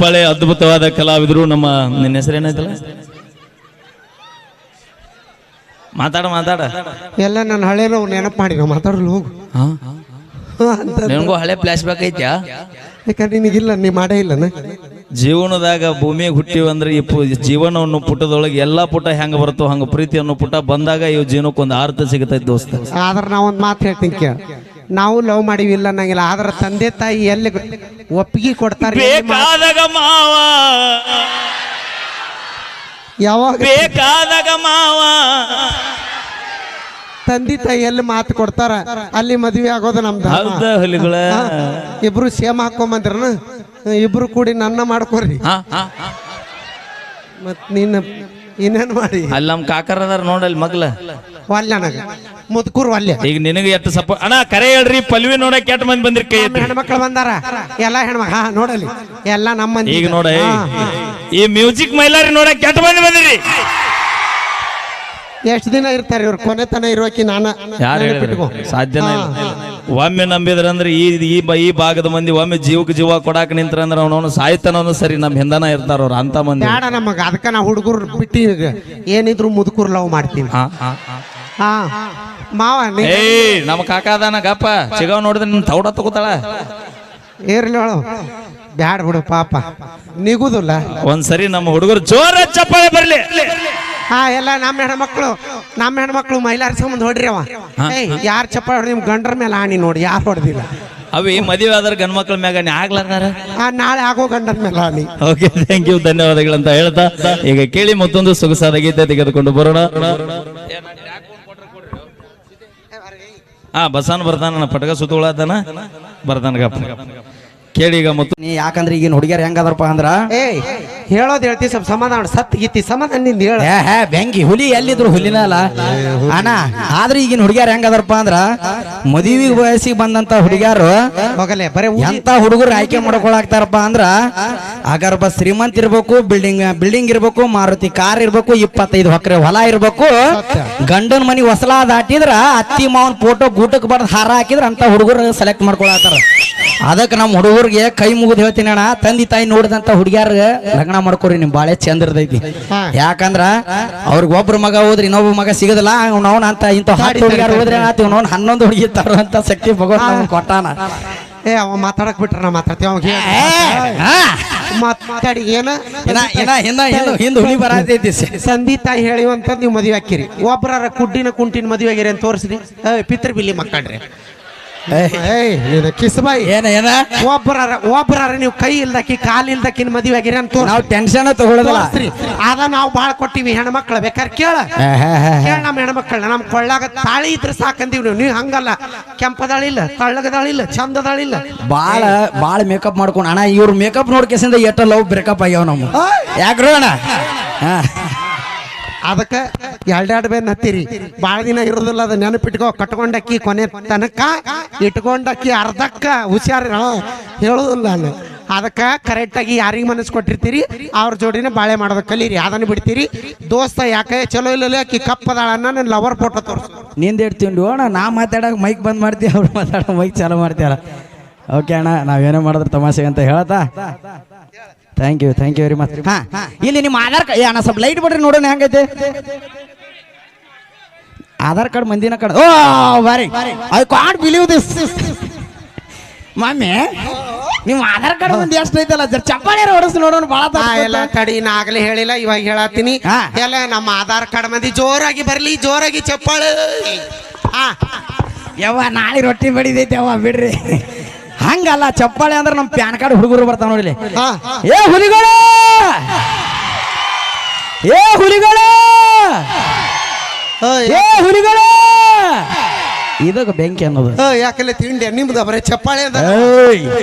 ಪಳೆ ಅದ್ಭುತವಾದ ಕಲಾವಿದರು ನಮ್ಮ ನಿನ್ನ ಹೆಸರೇನಾಯ್ತಲ್ಲ ಮಾತಾಡ ಎಲ್ಲ ನನ್ನ ಹಳೆನೋ ನೆನಪು ಮಾಡಿ ನಾವು ಮಾತಾಡಲು ಹೋಗು ನಿನಗೂ ಹಳೆ ಫ್ಲಾಶ್ ಬ್ಯಾಕ್ ಐತ್ಯಾ ಯಾಕಂದ್ರೆ ನಿನಗಿಲ್ಲ ನೀ ಮಾಡೇ ಇಲ್ಲ ಜೀವನದಾಗ ಭೂಮಿಗೆ ಹುಟ್ಟಿವಂದ್ರೆ ಈ ಜೀವನವನ್ನು ಪುಟದೊಳಗೆ ಎಲ್ಲಾ ಪುಟ ಹೆಂಗ ಬರ್ತೋ ಹಂಗ ಪ್ರೀತಿ ಅನ್ನೋ ಪುಟ ಬಂದಾಗ ಇವ್ ಜೀವನಕ್ಕೊಂದು ಅರ್ಥ ಸಿಗತೈತಿ ದೋಸ್ತ. ಆದ್ರೆ ನಾವೊಂದು ಮಾತು ಹೇಳ್ತೀನಿ ಕೇಳ, ನಾವು ಲವ್ ಮಾಡಿವಿಲ್ಲ ಅನ್ನಂಗಿಲ್ಲ, ಆದ್ರೆ ತಂದೆ ತಾಯಿ ಎಲ್ಲಿ ಒಪ್ಪಿಗೆ ಕೊಡ್ತಾರೆ ಬೇಕಾದಾಗ ಮಾವ ಯಾವಾಗ ಬೇಕಾದಾಗ ಮಾವ ತಂದೆ ತಾಯಿ ಎಲ್ಲಿ ಮಾತು ಕೊಡ್ತಾರ ಅಲ್ಲಿ ಮದುವೆ ಆಗೋದು ನಮ್ದು. ಹೌದ ಹುಲಿಗಳ ಇಬ್ರು ಸೇಮ್ ಹಾಕೊಂಬಂದ್ರನ ಇಬ್ರು ಕೂಡಿ ನನ್ನ ಮಾಡ್ಕೋರಿ ಮತ್ ನೀನ್ ಇನ್ನೇನ್ ಮಾಡಿ ಅಲ್ಲಿ ನಮ್ ಕಾಕರ ಅದಾರ ನೋಡಲ್ಲಿ ಮಗ್ಲ ವಲ್ಯನಾಗ ಮುದ್ಕೂರ್ ವಲ್ಯ. ಈಗ ನಿನಗೆ ಎಷ್ಟು ಸಪೋರ್ಟ್ ಅಣ್ಣ ಕರೆ ಹೇಳ್ರಿ ಪಲ್ವಿ ನೋಡಕ್ ಕೆಟ್ಟ ಮಂದಿ ಬಂದಿರಿ ಕೈ ಎತ್ತಿ. ಹೆಣ್ಮಕ್ಳು ಬಂದಾರ ಎಲ್ಲಾ ಹೆಣ್ಮಕ್ಳು ನೋಡಲಿ ಎಲ್ಲಾ ನಮ್ಮ ಮಂದಿ. ಈಗ ನೋಡ ಈ ಮ್ಯೂಸಿಕ್ ಮೈಲಾರಿ ನೋಡಕ್ ಕೆಟ್ಟ ಮಂದಿ ಬಂದಿರಿ. ಎಷ್ಟ್ ದಿನ ಇರ್ತಾರೆ ಇವ್ರು, ಕೊನೆ ತನ ಇರೋಕಿ ನಾನು ಯಾರು ಸಾಧ್ಯನೇ ಇಲ್ಲ. ಒಮ್ಮೆ ನಂಬಿದ್ರಂದ್ರೆ ಈ ಭಾಗದ ಮಂದಿ ಒಮ್ಮೆ ಜೀವಕ್ಕೆ ಜೀವ ಕೊಡಾಕ ನಿಂತ್ರಂದ್ರೆ ಅವನವನು ಸಾಯ್ತಾನ ಸರಿ ನಮ್ ಹಿಂದನ ಇರ್ತಾರ ಅವ್ರು ಅಂತ ಮಂದಿ. ಬೇಡ ನಮಗ ಅದಕ್ಕ ನಾವು ಹುಡುಗರು ಬಿಟ್ಟಿ ಏನಿದ್ರು ಮುದುಕೂರ್ ಲವ್ ಮಾಡ್ತೀವಿ. ಹಾ ಮಾವ ನಮ್ಮ ಕಾಕ ಅದಾನ ಗಪ್ಪ ಚಿಗಾವ್ ನೋಡಿದ್ರೆ ನಿನ್ ತೌಡ ತಗೋತಾಳ ಏರ್ಲಿ ಹೇಳು ಬ್ಯಾಡ ಬಿಡು ಪಾಪ ನಿಗುದಿಲ್ಲ. ಒಂದ್ಸರಿ ನಮ್ಮ ಹುಡುಗರು ಜೋರ ಚಪ್ಪಾಳೆ ಬರ್ಲಿ. ಹಾ ಎಲ್ಲ ನಮ್ಮ ಹೆಣ್ಮಕ್ಳು ಮೈಲಾರಿ ಸಂಬಂಧ ಹೊಡ್ರಿ ಅವ ಯಾರು ಚಪ್ಪಾಳೆ ಹೊಡೆದ್ ನಿಮ್ ಗಂಡ್ರ ಮೇಲೆ ಆಣಿ ನೋಡಿ ಯಾರು ಹೊಡೆದಿಲ್ಲ. ಅವಿ ಮದುವೆ ಆದ್ರ ಗಂಡ ಮಕ್ಳ ಮ್ಯಾಗ ಆಗ್ಲಾರ ನಾಳೆ ಆಗೋ ಗಂಡನ ಮೇಲೆ ಆಣಿ. ಓಕೆ ಥ್ಯಾಂಕ್ ಯು ಧನ್ಯವಾದಗಳಂತ ಹೇಳ್ತಾ ಈಗ ಕೇಳಿ ಮತ್ತೊಂದು ಸೊಗಸಾದ ಗೀತೆ ತೆಗೆದುಕೊಂಡು ಬರೋಣ. ಬಸಾನ್ ಬರ್ತಾನ ಪಟಕ ಸುತ್ತುಳತಾನ ಬರ್ತಾನ ಗಪ್ಪ ಕೇಳಿ ಈಗ ಮತ್ತು ನೀ ಯಾಕಂದ್ರೆ ಈಗಿನ ಹುಡುಗಿಯರ್ ಹೆಂಗದರಪ್ಪ ಅಂದ್ರ ಹೇಳೋದ್ ಹೇಳ್ತಿ ಸ್ವಲ್ಪ ಸಮಾಧಾನ ಸತ್ ಗೀತಿ ಸಮಾಧಾನ ನಿಂದ ಹೇಳ. ಬೆಂಕಿ ಹುಲಿ ಎಲ್ಲಿದ್ರು ಹುಲಿನ ಅಲ್ಲ ಅಣ್ಣ. ಆದ್ರೆ ಈಗಿನ ಹುಡುಗಿಯರ್ ಹೆಂಗದರಪ್ಪ ಅಂದ್ರ ಮದುವೆ ವಯಸ್ಸಿಗೆ ಬಂದಂತ ಹುಡುಗಿಯಾರು ಹೋಗಲೇ ಬರೇ ಎಂತ ಹುಡುಗರು ಆಯ್ಕೆ ಮಾಡ್ಕೊಳಾಕ್ತಾರಪ್ಪ ಅಂದ್ರ ಅಗರ್ಬ ಶ್ರೀಮಂತ ಇರ್ಬೇಕು, ಬಿಲ್ಡಿಂಗ್ ಇರ್ಬೇಕು, ಮಾರುತಿ ಕಾರ್ ಇರ್ಬೇಕು, 25 ಎಕರೆ ಹೊಲ ಇರ್ಬೇಕು, ಗಂಡನ ಮನಿ ಹೊಸಲ ದಾಟಿದ್ರ ಅತ್ತಿ ಮಾವನ್ ಫೋಟೋ ಗೂಟಕ್ ಬಡ್ದು ಹಾರ ಹಾಕಿದ್ರ ಅಂತ ಹುಡುಗರು ಸೆಲೆಕ್ಟ್ ಮಾಡ್ಕೊಳತ್ತಾರ. ಅದಕ್ಕೆ ನಮ್ಮ ಹುಡುಗರಿಗೆ ಕೈ ಮುಗಿದು ಹೇಳ್ತೀನಿ ಅಣ್ಣ, ತಂದೆ ತಾಯಿ ನೋಡಿದಂತ ಹುಡುಗಿಯಾರ ಲಗ್ನ ಮಾಡ್ಕೊರಿ, ನಿಮ್ ಬಾಳೆ ಚಂದ ಇರ್ತೈತಿ. ಯಾಕಂದ್ರ ಅವ್ರಿಗೆ ಒಬ್ರು ಮಗ ಹೋದ್ರೆ ಇನ್ನೊಬ್ಬ ಮಗ ಸಿಗದಿಲ್ಲ. ಅವ್ನ ಅಂತ ಇಂಥ 10 ಹುಡುಗಿಯಾರ ಹೋದ್ರೆ ಆತ 11 ಹುಡುಗಿ ತರುವಂತ ಶಕ್ತಿ ಭಗವಂತ ಕೊಟ್ಟಾನ. ಅವ ಮಾತಾಡಕ್ ಬಿಟ್ರ ನಾ ಮಾತಾಡ್ತೀವಿ ಮಾತಾಡಿ ಹಿಂದ ಹುಲಿ ಬರತೈತಿ. ತಂದಿ ತಾಯಿ ಹೇಳಿವಂತ ನೀವು ಮದುವೆ ಹಾಕಿರಿ, ಒಬ್ಬರ ಕುಂಟಿನ ಮದುವೆ ಆಗಿರಿ ಅಂತ ತೋರಿಸ್ರಿ ಪಿತೃ ಬಿಲ್ಲಿ ಮಕ್ಕಳ್ರಿ. ಕಿಸ್ಬಾಯಿ ಒಬ್ಬರ ನೀವು ಕೈ ಇಲ್ದಕ್ಕಿ ಕಾಲ್ ಇಲ್ದಕ್ಕಿನ ಮದುವೆ ಆಗಿರಿ ಅಂತ ನಾವು ಟೆನ್ಷನ್ ತಗೊಳ್ಳೋದಿಲ್ಲ. ಅದ ನಾವು ಬಾಳ್ ಕೊಟ್ಟಿವಿ ಹೆಣ್ಮಕ್ಳ. ಬೇಕಾದ್ರೆ ಕೇಳ ನಮ್ಮ ಹೆಣ್ಮಕ್ಳ ನಮ್ ಕೊಳ್ಳಾಗ ತಾಳಿ ಇದ್ರೆ ಸಾಕಂದೀವಿ. ನೀವು ಹಂಗಲ್ಲ, ಕೆಂಪದಾಳಿಲ್ಲ, ತಳ್ಳಗದಾಳಿಲ್ಲ, ಚಂದದಾಳಿಲ್ಲ, ಬಾಳ ಮೇಕಪ್ ಮಾಡ್ಕೊಂಡು ಅಣ್ಣ. ಇವ್ರ ಮೇಕಪ್ ನೋಡ್ಕೇಸಿಂದ ಎಷ್ಟ ಲವ್ ಬ್ರೇಕಪ್ ಆಗ್ಯಾವ ನಮ್ಮ. ಯಾಕ್ರೋ ಅಣ್ಣ ಅದಕ್ಕೆ ಎರಡೆರಡು ಬೇನ್ ಹತ್ತೀರಿ. ಬಾಳ ದಿನ ಇರೋದಿಲ್ಲ, ಅದ ನೆನಪಿಟ್ಕೋ. ಕಟ್ಕೊಂಡಕ್ಕಿ ಕೊನೆ ತನಕ ಇಟ್ಕೊಂಡಕ್ಕಿ ಅರ್ಧಕ್ಕ ಹುಷಾರ ಹೇಳುದಿಲ್ಲ ನಾನು. ಅದಕ್ಕ ಕರೆಕ್ಟ್ ಆಗಿ ಯಾರಿಗೆ ಮನಸ್ಸು ಕೊಟ್ಟಿರ್ತೀರಿ ಅವ್ರ ಜೋಡಿನ ಬಾಳೆ ಮಾಡೋದ ಕಲೀರಿ. ಅದನ್ನ ಬಿಡ್ತೀರಿ ದೋಸ್ತ ಯಾಕೆ ಚಲೋ ಇಲ್ಲ ಅಕ್ಕಿ ಕಪ್ಪದಾಳನ್ನ ನನ್ನ ಲವರ್ ಫೋಟೋ ತೋರಿಸ್ ನಿಂದ ಇಡ್ತೀವಿ ಅಣ್ಣ. ನಾ ಮಾತಾಡಕ್ ಮೈಕ್ ಬಂದ್ ಮಾಡ್ತೀವಿ, ಅವ್ರು ಮಾತಾಡೋ ಮೈಕ್ ಚಾಲೂ ಮಾಡ್ತೀರ. ಓಕೆ ಅಣ್ಣ, ನಾವೇನೋ ಮಾಡಿದ್ರೆ ತಮಾಷೆಗೆ ಅಂತ ಹೇಳ್ತಾ ಥ್ಯಾಂಕ್ ಯು ವೆರಿ ಮಚ್. ಇಲ್ಲಿ ನಿಮ್ಮ ಆಧಾರ್ ಕಾರ್ಡ್ ಅಣ್ಣ ಸ್ವಲ್ಪ ಲೈಟ್ ಬಿಡ್ರಿ ನೋಡೋಣ ಹೆಂಗೈತೆ ಆಧಾರ್ ಕಾರ್ಡ್ ಮಂದಿನ ಕಾರ್ಡ್. ಓ ಬಾರಿ I can't believe this mummy. ನಿಮ್ಮ ಆಧಾರ್ ಕಾರ್ಡ್ ಮಂದಿ ಎಷ್ಟು ಐತಲ್ಲ ಚಪ್ಪಾಳೆ ಹೊಡಸ್ ನೋಡೋಣ. ಎಲ್ಲ ತಡಿ ನಾ ಆಗ್ಲೇ ಹೇಳಿಲ್ಲ, ಇವಾಗ ಹೇಳತ್ತೀನಿ. ಎಲ್ಲ ನಮ್ಮ ಆಧಾರ್ ಕಾರ್ಡ್ ಮಂದಿ ಜೋರಾಗಿ ಬರ್ಲಿ, ಜೋರಾಗಿ ಚಪ್ಪಾಳೆ. ಯವ್ವ ನಾಳೆ ರೊಟ್ಟಿ ಬಡಿದೈತೆ ಯವ್ವ ಬಿಡ್ರಿ. ಹಂಗಲ್ಲ ಚಪ್ಪಾಳೆ ಅಂದ್ರೆ ನಮ್ ಪ್ಯಾನ್ ಕಾರ್ಡ್ ಹುಡುಗರು ಬರ್ತಾವ ನೋಡಿಲಿ. ಏ ಹುಲಿಗಳು ಇದಕ್ಕೆ ಬೆಂಕಿ ಅನ್ನೋದು ಯಾಕಲ್ಲ ತಿಂಡಿ ನಿಮ್ದು ಬರೀ ಚಪ್ಪಾಳೆ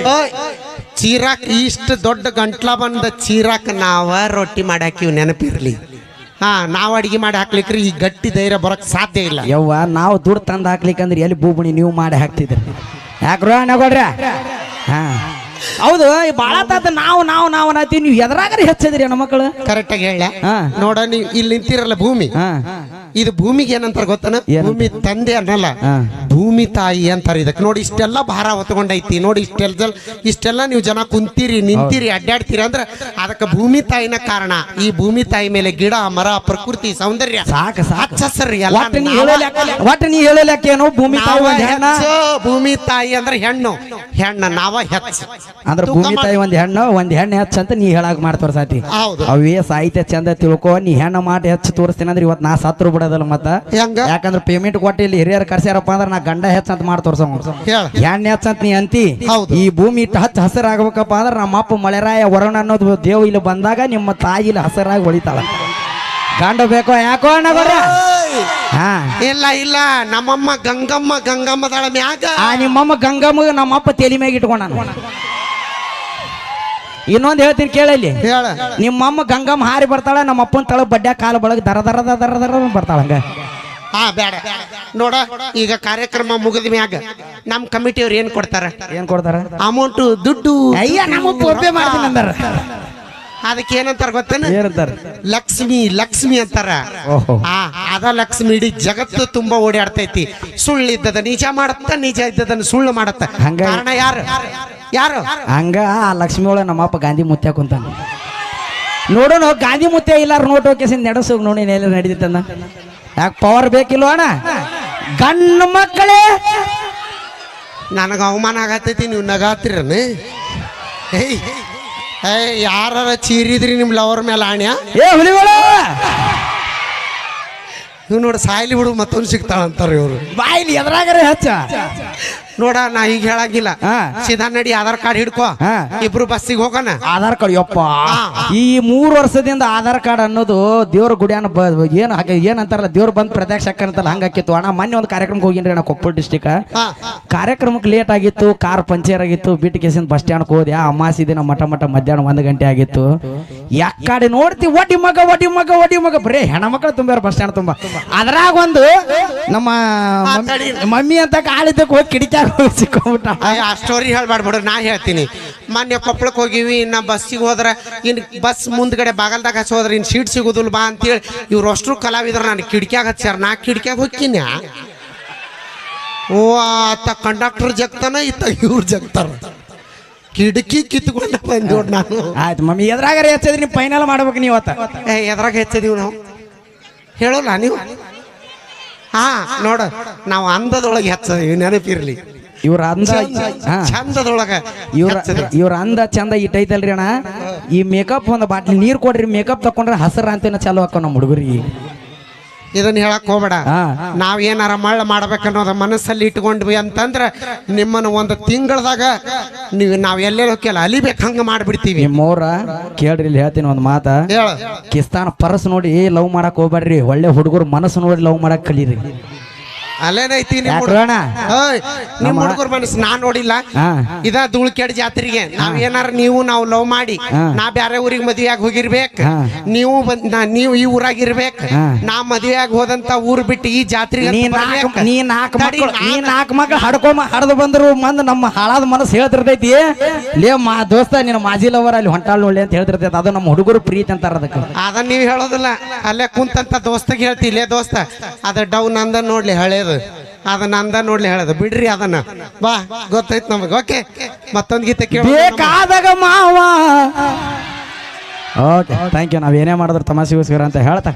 ಚೀರಾಕ್. ಇಷ್ಟ ದೊಡ್ಡ ಗಂಟ್ಲ ಬಂದ ಚೀರಾಕ್ ನಾವ ರೊಟ್ಟಿ ಮಾಡಿ ಹಾಕಿವ್ ನೆನಪಿರ್ಲಿ. ನಾವ್ ಅಡಿಗೆ ಮಾಡಿ ಹಾಕ್ಲಿಕ್ರಿ ಈ ಗಟ್ಟಿ ಧೈರ್ಯ ಬರಕ್ ಸಾಧ್ಯ ಇಲ್ಲ. ಯವ್ವ ನಾವು ದುಡ್ಡು ತಂದು ಹಾಕ್ಲಿಕ್ಕಂದ್ರೆ ಎಲ್ಲಿ ಬೂಬಣಿ ನೀವು ಮಾಡಿ ಹಾಕ್ತಿದ್ರಿ. ಯಾಕ್ರೋ ನಗೋಡ್ರ ಹೌದು ಬಾಳ ತಾತ ನಾವು ಅನ್ನತ್ತೀವಿ. ನೀವು ಎದ್ರಾಗ ಹೆಚ್ಚದ್ರಿ ನಮ್ಮ ಮಕ್ಕಳು. ಕರೆಕ್ಟ್ ಆಗಿ ಹೇಳ ನೋಡ, ನೀವು ಇಲ್ಲಿ ನಿಂತಿರಲ್ಲ ಭೂಮಿ, ಇದು ಭೂಮಿಗೆ ಏನಂತಾರ ಗೊತ್ತನ? ಭೂಮಿ ತಂದೆ ಅನ್ನಲ್ಲ, ಭೂಮಿ ತಾಯಿ ಅಂತಾರೆ ಇದಕ್ಕೆ. ನೋಡಿ ಇಷ್ಟೆಲ್ಲ ಭಾರ ಹೊತ್ಕೊಂಡೈತಿ, ನೋಡಿ ಇಷ್ಟೆಲ್ಲ ನೀವು ಜನ ಕುಂತೀರಿ, ನಿಂತೀರಿ, ಅಡ್ಡಾಡ್ತೀರಿ ಅಂದ್ರೆ ಅದಕ್ಕೆ ಭೂಮಿ ತಾಯಿನ ಕಾರಣ. ಈ ಭೂಮಿ ತಾಯಿ ಮೇಲೆ ಗಿಡ ಮರ ಪ್ರಕೃತಿ ಸೌಂದರ್ಯ ಹಚ್ಚ ಹಸರಿ ಎಲ್ಲ. ಒಟ್ಟು ನೀ ಹೇಳಲೇನು ಭೂಮಿ ತಾಯಿ ಒಂದ್ ಹೆಣ್ಣ, ಭೂಮಿ ತಾಯಿ ಅಂದ್ರೆ ಹೆಣ್ಣು, ನಾವ ಹೆಚ್ಚ ಅಂದ್ರೆ ಭೂಮಿ ತಾಯಿ ಒಂದ್ ಹೆಣ್ಣು ಹೆಚ್ಚ ಅಂತ ನೀ ಹೇಳಾಕ ಮಾಡ್ತೋರ್ ಸಾತಿ. ಹೌದು, ಅವೇ ಸಾಹಿತ್ಯ ಚಂದ ತಿಳ್ಕೊ. ನೀ ಹೆಣ್ಣು ಮಾಡಿ ಹೆಚ್ಚು ತೋರಿಸ್ತೀನಿ ಅಂದ್ರೆ ಇವತ್ತು ನಾ ಸತ್ರು ಬಿಡೋದಲ್ಲ ಮತ್ತ. ಯಾಕಂದ್ರೆ ಪೇಮೆಂಟ್ ಕೊಟ್ಟು ಇಲ್ಲಿ ಹಿರಿಯರು ಕರ್ಸ್ಯಾರಪ್ಪ ಅಂದ್ರೆ ನಾ ಗಂಡ ಹೆಚ್ಚ ಅಂತ ಮಾಡಿ ತೋರ್ಸ ಹೆಣ್ಣು ಹೆಚ್ಚ ಅಂತ ನೀ ಅಂತಿ. ಈ ಭೂಮಿ ಇಟ್ಟು ಹಚ್ಚ ಹಸಿರಾಗಬೇಕಪ್ಪ ಅಂದ್ರೆ ನಮ್ಮ ಅಪ್ಪ ಮಳೆರಾಯ ವರುಣ ಅನ್ನೋದು ದೇವ್ ಇಲ್ಲಿ ಬಂದಾಗ ನಿಮ್ಮ ತಾಯಿ ಇಲ್ಲಿ ಹಸಿರಾಗಿ ಹೊಳಿತಾಳ. ಗಂಡ ಬೇಕೋ ಯಾಕೋ ಅಣ್ಣ ಬರ್ರ. ಇಲ್ಲ ನಮ್ಮಮ್ಮ ಗಂಗಮ್ಮದಾಳ ಮ್ಯಾಗ. ನಿಮ್ಮಮ್ಮ ಗಂಗಮ್ಮ ನಮ್ಮಪ್ಪ ತಲೆ ಮ್ಯಾಗ ಇಟ್ಕೊಂಡ. ಇನ್ನೊಂದು ಹೇಳ್ತೀನಿ ಕೇಳಲ್ಲಿ. ನಿಮ್ಮಮ್ಮ ಗಂಗಮ್ಮ ಹಾರಿ ಬರ್ತಾಳ, ನಮ್ಮ ಅಪ್ಪನ ತಳ ಬಡ್ಡ್ಯಾ ಕಾಲು ಬಳಗ ದರ ದರ ದರ ದರ ಬರ್ತಾಳ. ಹಂಗ ಬೇಡ ನೋಡ. ಈಗ ಕಾರ್ಯಕ್ರಮ ಮುಗಿದ ಮ್ಯಾಗ ನಮ್ ಕಮಿಟಿಯವ್ರು ಏನ್ ಕೊಡ್ತಾರ? ಅಮೌಂಟ್, ದುಡ್ಡು. ಅಯ್ಯ ನಮ್ಮ ಒಬ್ಬೆ ಮಾಡ್ತೀನಿ ಅಂದಾರ. ಅದಕ್ಕೆ ಏನಂತಾರ ಗೊತ್ತೇನ? ಲಕ್ಷ್ಮಿ ಅಂತಾರ. ಅದ ಲಕ್ಷ್ಮಿ ಇಡೀ ಜಗತ್ತು ತುಂಬಾ ಓಡಾಡ್ತೈತಿ. ಸುಳ್ಳಿದ್ದದ ನಿಜ ಮಾಡತ್ತ, ನಿಜ ಇದ್ದದನ್ನ ಸುಳ್ಳು ಮಾಡತ್ತ. ಕಾರಣ ಯಾರು? ಹಂಗ ಆ ಲಕ್ಷ್ಮಿ ಒಳಗ ನಮ್ಮಪ್ಪ ಗಾಂಧಿ ಮುತ್ಯ ಕುಂತಾನ. ನೋಡೋಣ ಗಾಂಧಿ ಮುತ್ಯ ಇಲ್ಲಾರ ನೋಟ್ ಹೋಗಿ ನಡೆಸೋಗಿ ನೋಡಿ ಎಲ್ಲ ನಡೀತಂದ. ಯಾಕೆ ಪವರ್ ಬೇಕಿಲ್ವ ಅಣ್ಣ? ಗಂಡು ಮಕ್ಕಳೇ ನನಗ ಅವಮಾನ ಆಗತೈತಿ, ನೀವು ನಗಾತಿರನ? ಯಾರ ಚೀರಿದ್ರಿ ನಿಮ್ ಲವರ್ ಮೇಲೆ ಆಣ್ಯ? ಇವ್ ನೋಡ ಸಾಯ್ಲಿ ಬಿಡು ಮತ್ತೊಂದು ಸಿಗ್ತಾಳ ಅಂತಾರ ಇವ್ರು. ಬಾಯಿಲಿ ಎದ್ರಾಗರೆ ಹಚ್ಚ ನೋಡ. ನಾ ಈಗ ಹೇಳಂಗಿಲ್ಲ, ಸೀದಾ ನಡಿ ಆಧಾರ್ ಕಾರ್ಡ್ ಹಿಡ್ಕೋ, ಇಬ್ರು ಬಸ್ಸಿಗೆ ಹೋಗೋಣ. ಆಧಾರ್ ಕಾರ್ಡ್ ಯಪ್ಪ, ಈ 3 ವರ್ಷದಿಂದ ಆಧಾರ್ ಕಾರ್ಡ್ ಅನ್ನೋದು ದೇವ್ರ ಗುಡಿಯಾನ ಏನಂತಾರಲ್ಲ, ದೇವ್ರ ಬಂದ್ ಪ್ರತ್ಯಕ್ಷ ಅಂತಲ್ಲ ಹಂಗಾಕಿತ್ತು ಅಣ್ಣ. ಮೊನ್ನೆ ಒಂದು ಕಾರ್ಯಕ್ರಮಕ್ಕೆ ಹೋಗಿನ್ರಿ ಅಣ್ಣ, ಕೊಪ್ಪಳ ಡಿಸ್ಟಿಕ್. ಕಾರ್ಯಕ್ರಮಕ್ಕೆ ಲೇಟ್ ಆಗಿತ್ತು, ಕಾರ್ ಪಂಚರ್ ಆಗಿತ್ತು. ಬಿಟ್ಟು ಕೇಸಿಂದ ಬಸ್ ಸ್ಟ್ಯಾಂಡ್ ಹೋದೆ. ಅಮಾಸಿ ದಿನ ಮಠ ಮಧ್ಯಾಹ್ನ 1 ಗಂಟೆ ಆಗಿತ್ತು. ಯಾಕಡೆ ನೋಡ್ತಿ ಒಡಿ ಮಗ ಬರೀ ಹೆಣ್ಮಕ್ಳು ತುಂಬ್ಯಾರ ಬಸ್ ಸ್ಟ್ಯಾಂಡ್ ತುಂಬಾ. ಅದ್ರಾಗ ಒಂದು ನಮ್ಮ ಮಮ್ಮಿ ಅಂತ ಕಾಲಿದ್ದಕ್ಕೆ ಹೋಗಿ ಕಿಡಿಕ ಸಿಕ್ಕೊಂಡ್ಬಿಟ್ಟ. ಆ ಸ್ಟೋರಿ ಹೇಳ್ಬಾಡ್ಬಿಡು, ನಾ ಹೇಳ್ತೀನಿ. ಮೊನ್ನೆ ಕೊಪ್ಪಳಕ್ಕೆ ಹೋಗಿವಿ, ನಾ ಬಸ್ಸಿಗೆ ಹೋದ್ರೆ ಇನ್ ಬಸ್ ಮುಂದ್ಗಡೆ ಬಾಗಲ್ದಾಗ ಹಚ್ಚಿ ಹೋದ್ರೆ ಇನ್ ಸೀಟ್ ಸಿಗುದಿಲ್ಲ ಬಾ ಅಂತೇಳಿ ಇವ್ರು ಅಷ್ಟ್ರು ಕಲಾವಿದ್ರು ನಾನು ಕಿಡಿಕ್ಯಾಗ ಹಚ್ಚಾರ. ನಾ ಕಿಡಿಕ್ಯಾಗ ಹೋಗ್ತೀನಿ. ಆತ ಕಂಡಕ್ಟರ್ ಜಗ್ತಾನ, ಇವ್ರು ಜಗ್ತಾರ. ಕಿಟಕಿ ಕಿತ್ಕೊಂಡ ಬಂದ್ ನಾನು. ಆಯ್ತು ಮಮ್ಮಿ, ಎದ್ರಾಗಾರ ಹೆಚ್ಚದ್ರಿ ನೀವು ಫೈನಲ್ ಮಾಡ್ಬೇಕು. ನೀವು ಎದ್ರಾಗ ಹೆಚ್ಚದೀವಿ ನಾವು ಹೇಳೋಲ್ಲ ನೀವು. ನೋಡ, ನಾವು ಅಂದದೊಳಗೆ ಹೆಚ್ಚದೀವಿ, ನೆನಪಿರ್ಲಿ. ಇವ್ರ ಅಂದ ಚಂದದೊಳಗ ಇವ್ರ ಅಂದ ಚಂದ ಇಟ್ಟೈತಲ್ರಿ ಅಣ್ಣ. ಈ ಮೇಕಪ್ ಒಂದು ಬಾಟ್ಲಿ ನೀರ್ ಕೊಡ್ರಿ, ಮೇಕಪ್ ತಕೊಂಡ್ರೆ ಹಸರ ಅಂತೇನ ಚಾಲು ಹಾಕೋ ನಮ್ಮ ಹುಡುಗರಿಗೆ. ಇದನ್ನ ಹೇಳಕ್ ಹೋಗ್ಬೇಡ. ನಾವ್ ಏನಾರ ಮಳ್ಳ ಮಾಡ್ಬೇಕನ್ನೋದ ಮನಸ್ಸಲ್ಲಿ ಇಟ್ಕೊಂಡ್ವಿ ಅಂತಂದ್ರ ನಿಮ್ಮನ್ನ ಒಂದು ತಿಂಗಳದಾಗ ನಾವ್ ಎಲ್ಲೇ ಹೋಗ್ಯಲ್ಲ ಅಲಿಬೇಕು, ಹಂಗ ಮಾಡ್ಬಿಡ್ತೀವಿ. ನಿಮ್ಮವ್ರ ಕೇಳ್ರಿ, ಇಲ್ಲಿ ಹೇಳ್ತೀನಿ ಒಂದ್ ಮಾತ. ಕಿಸ್ತಾನ ಪರಸ್ ನೋಡಿ ಲವ್ ಮಾಡಕ್ ಹೋಗ್ಬೇಡ್ರಿ, ಒಳ್ಳೆ ಹುಡುಗರು ಮನಸ್ಸು ನೋಡಿ ಲವ್ ಮಾಡಕ್ ಕಲೀರಿ. ಅಲ್ಲೇನೈತಿ ನಿಮ್ ಹುಡುಗರ ಮನಸ್ಸು ನಾ ನೋಡಿಲ್ಲ. ಇದ ಧೂಳ್ಕೆಡ್ ಜಾತ್ರೆಗೆ ನಾವ್ ಏನಾರ ನಾವು ಲವ್ ಮಾಡಿ ನಾ ಬ್ಯಾರೆ ಊರಿಗೆ ಮದ್ವೆಯಾಗಿ ಹೋಗಿರ್ಬೇಕು, ನೀವು ಈ ಊರಾಗಿರ್ಬೇಕು. ನಾ ಮದ್ವೆಯಾಗಿ ಹೋದಂತ ಊರ್ ಬಿಟ್ಟು ಈ ಜಾತ್ರೆಗೆ ನೀ 4 ಮಕ್ಳು ಹಡ್ದು ಬಂದ್ರು ಮಂದ್ ನಮ್ಮ ಹಾಳಾದ ಮನಸ್ಸು ಹೇಳ್ತಿರ್ತೈತಿ. ಲೇ ದೋಸ್ತ ನಿನ್ನ ಮಾಜಿ ಲವರ್ ಅಲ್ಲಿ ಹೊಂಟಾಳ್ ನೋಡ್ಲಿ ಅಂತ ಹೇಳ್ತಿರ್ತೈತಿ. ಅದು ನಮ್ಮ ಹುಡುಗರು ಪ್ರೀತಿ ಅಂತಾರ ಅದಕ್ಕೆ. ಅದನ್ನ ನೀವ್ ಹೇಳೋದಿಲ್ಲ, ಅಲ್ಲೇ ಕುಂತಂತ ದೋಸ್ತಗೆ ಹೇಳ್ತಿ, ಲೇ ದೋಸ್ತ ಅದ ಡೌನ್ ಅಂದ ನೋಡ್ಲಿ ಹಳೇದು, ಅದನ್ನ ಅಂದ ನೋಡ್ಲಿ ಹೇಳೋದು ಬಿಡ್ರಿ. ಅದನ್ನ ಬಾ, ಗೊತ್ತೈತ್ ನಮಗ್. ಓಕೆ, ಮತ್ತೊಂದು ಗೀತೆ ಬೇಕಾದಾಗ ಮಾವ. Okay, thank you. ನಾವೇನೇ ಮಾಡಿದ್ರು ತಮಾಷೆಗೋಸ್ಕರ ಅಂತ ಹೇಳ್ತಾ